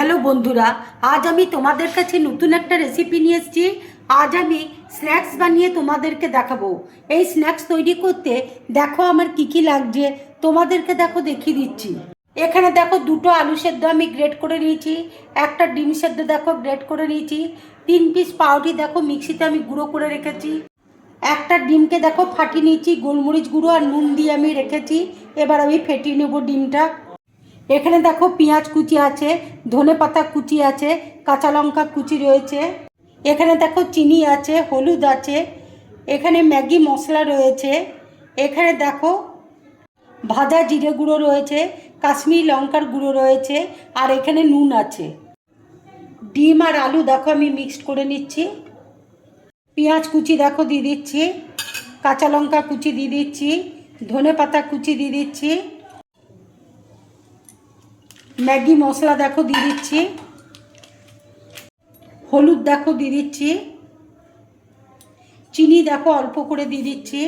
Hello বন্ধুরা, আজ আমি তোমাদের কাছে নতুন একটা রেসিপি নিয়ে এসেছি। আজ আমি স্ন্যাক্স বানিয়ে তোমাদেরকে দেখাবো। এই স্ন্যাক্স তৈরি করতে দেখো আমার কি কি লাগছে, তোমাদেরকে দেখো দেখিয়ে দিচ্ছি। এখানে দেখো দুটো আলু সেদ্ধ আমি গ্রেট করে নিয়েছি, একটা ডিম সেদ্ধ দেখো গ্রেট করে নিয়েছি, 3 পিস পাউরুটি দেখো মিক্সিতে আমি গুঁড়ো করে রেখেছি, একটা ডিমকে দেখো ফাটিয়ে নিয়েছি, গোলমরিচ গুঁড়ো আর নুন দিয়ে আমি রেখেছি। এবার আমি ফেটিয়ে নেবো ডিমটা। এখানে দেখো পেঁয়াজ কুচি আছে, ধনেপাতা কুচি আছে, কাঁচা লঙ্কা কুচি রয়েছে, এখানে দেখো চিনি আছে, হলুদ আছে, এখানে ম্যাগি মশলা রয়েছে, এখানে দেখো ভাজা জিরে গুঁড়ো রয়েছে, কাশ্মীরি লঙ্কার গুঁড়ো রয়েছে, আর এখানে নুন আছে। ডিম আর আলু দেখো আমি মিক্সড করে নিচ্ছি। পেঁয়াজ কুচি দেখো দিয়ে দিচ্ছি, কাঁচা লঙ্কা কুচি দিয়ে দিচ্ছি, ধনেপাতা কুচি দিয়ে দিচ্ছি, ম্যাগি মশলা দেখো দিয়ে দিচ্ছি, হলুদ দেখো দিয়ে দিচ্ছি, চিনি দেখো অল্প করে দিয়ে দিচ্ছি,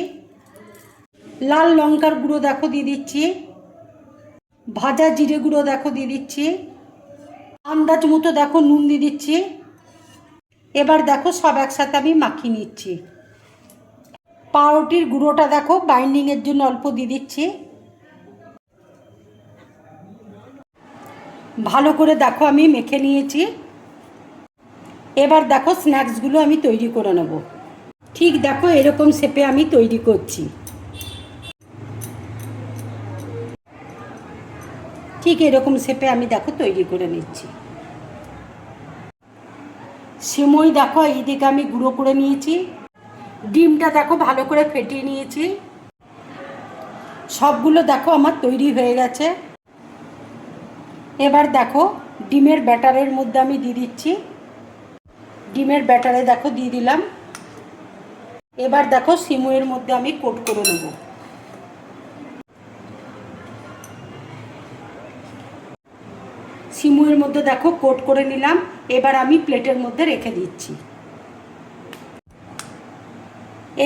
লাল লঙ্কার গুঁড়ো দেখো দিয়ে দিচ্ছি, ভাজা জিরে গুঁড়ো দেখো দিয়ে দিচ্ছি, আন্দাজ মতো দেখো নুন দিয়ে দিচ্ছি। এবার দেখো সব একসাথে আমি মাখিয়ে নিচ্ছি। পাউরুটির গুঁড়োটা দেখো বাইন্ডিংয়ের জন্য অল্প দিয়ে দিচ্ছি। ভালো করে দেখো আমি মেখে নিয়েছি। এবার দেখো স্ন্যাক্সগুলো আমি তৈরি করে নেব। ঠিক দেখো এরকম শেপে আমি তৈরি করছি। ঠিক এরকম শেপে আমি দেখো তৈরি করে নিচ্ছি। সিমই দেখো এইদিকে আমি গুঁড়ো করে নিয়েছি, ডিমটা দেখো ভালো করে ফেটিয়ে নিয়েছি। সবগুলো দেখো আমার তৈরি হয়ে গেছে। এবার দেখো ডিমের ব্যাটারের মধ্যে আমি দিয়ে দিচ্ছি। ডিমের ব্যাটারে দেখো দিয়ে দিলাম। এবার দেখো সিমইয়ের মধ্যে আমি কোট করে নেব। সিমইয়ের মধ্যে দেখো কোট করে নিলাম। এবার আমি প্লেটের মধ্যে রেখে দিচ্ছি।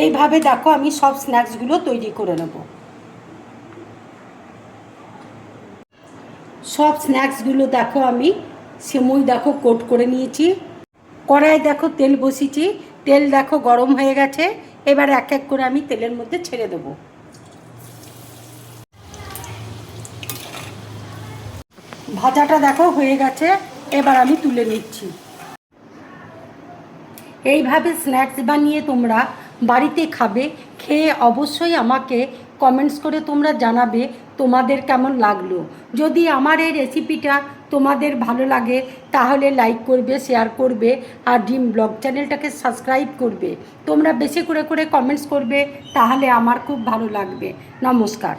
এইভাবে দেখো আমি সব স্ন্যাক্সগুলো তৈরি করে নেব। সব স্ন্যাক্সগুলো দেখো আমি সিমই দেখো কোট করে নিয়েছি। কড়াইয়ে দেখো তেল বসিয়েছি, তেল দেখো গরম হয়ে গেছে। এবার এক এক করে আমি তেলের মধ্যে ছেড়ে দেব। ভাজাটা দেখো হয়ে গেছে, এবার আমি তুলে নিচ্ছি। এইভাবে স্ন্যাক্স বানিয়ে তোমরা বাড়িতে খাবে, খেয়ে অবশ্যই আমাকে কমেন্টস করে তোমরা জানাবে তোমাদের কেমন লাগলো। যদি আমার এই রেসিপিটা তোমাদের ভালো লাগে তাহলে লাইক করবে, শেয়ার করবে, আর ড্রিম ব্লগ চ্যানেলটাকে সাবস্ক্রাইব করবে। তোমরা বেশি করে কমেন্টস করবে, তাহলে আমার খুব ভালো লাগবে। নমস্কার।